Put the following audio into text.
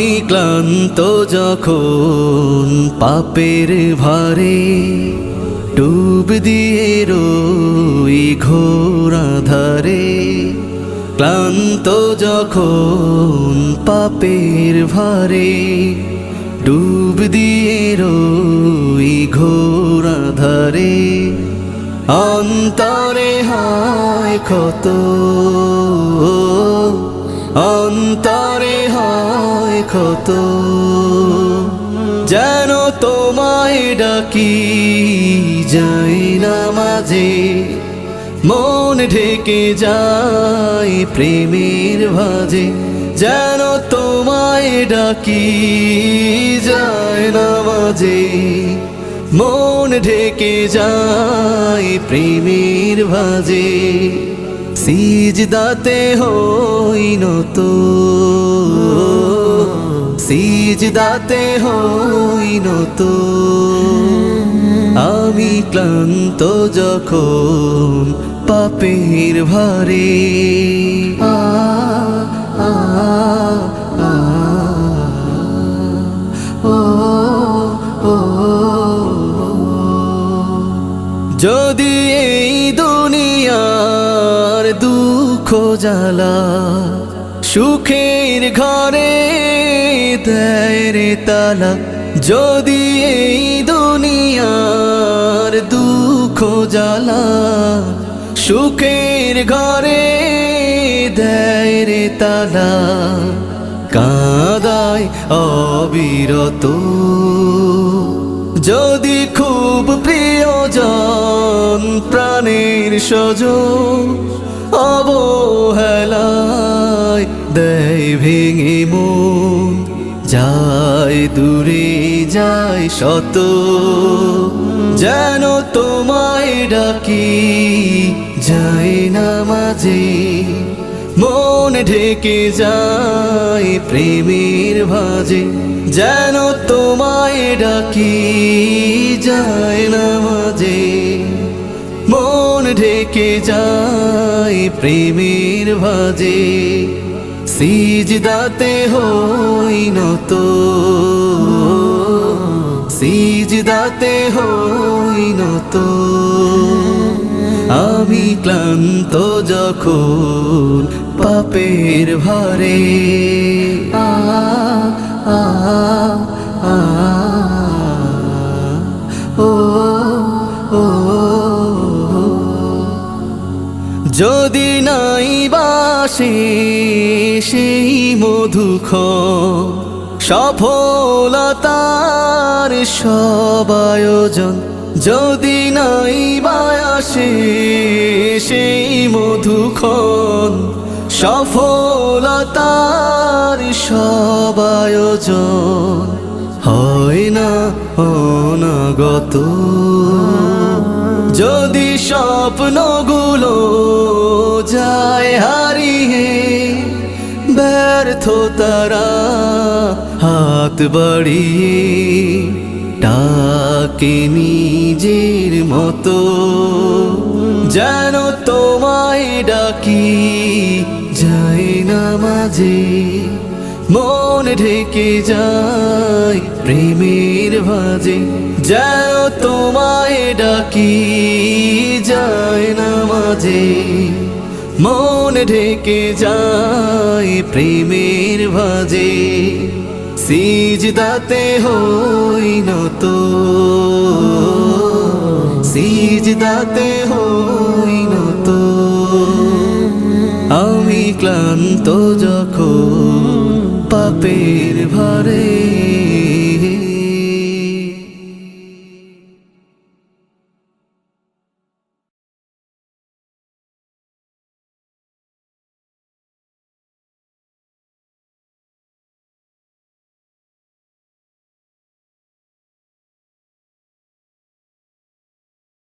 আমি ক্লান্ত যখন পাপের ভারে ডুব দিয়ে রই ঘোর আঁধারে, ক্লান্ত যখন পাপের ভারে ডুব দিয়ে রই ঘোর আঁধারে, অন্তরে হয় ক্ষত, অন্তরে হয় ক্ষত, যেন তোমায় ডাকি যাই না মাঝে, মন ঢেকে যায় প্রেমের ভাজে, যেন তোমায় ডাকি যায় না মাঝে, মন ঢেকে যায় প্রেমের ভাজে, সিজদাতে হই নত, সিজদাতে হই নত, আমি ক্লান্ত যখন পাপের ভারে। যদি এই দুনিয়ার দুঃখ জ্বালা সুখের ঘরে দেয় রে তালা, যদি এই দুনিয়ার দুঃখ জ্বালা সুখের ঘরে দেয় রে তালা, কাঁদায় অবিরত, যদি খুব প্রিয়জন প্রাণের স্বজন অবহেলায় দেয় ভেঙে মন, যায় দূরে যায় শত, যেন তোমায় ডাকি যায় না মাঝে, মন ঢেকে যায় প্রেমের ভাজে, যেন তোমায় ডাকি যায় না মাঝে, মন ঢেকে যায় প্রেমের ভাজে, সিজদাতে হই নত, সিজদাতে হই নত, আমি ক্লান্ত যখন পাপের ভারে। যদি নাই বাসে সেই মধুখ সফলতার সব আয়োজন, যদি নাই বাসে সেই মধুক্ষণ সফলতার সব আয়োজন, হয় না অনাগত, যদি স্বপ্নগুলো যায় হারিয়ে ব্যর্থতারা হাত বাড়িয়ে ডাকে নিজের মতো, যেন তোমায় ডাকি যায় না মাঝে, মন ঢেকে যায় প্রেমের ভাজে, যেন তোমায় ডাকি যায় না মাঝে, মন ঢেকে যায় প্রেমের ভাজে, সিজদাতে হই নত, সিজদাতে হই নত, আমি ক্লান্ত যখন পাপের ভারে।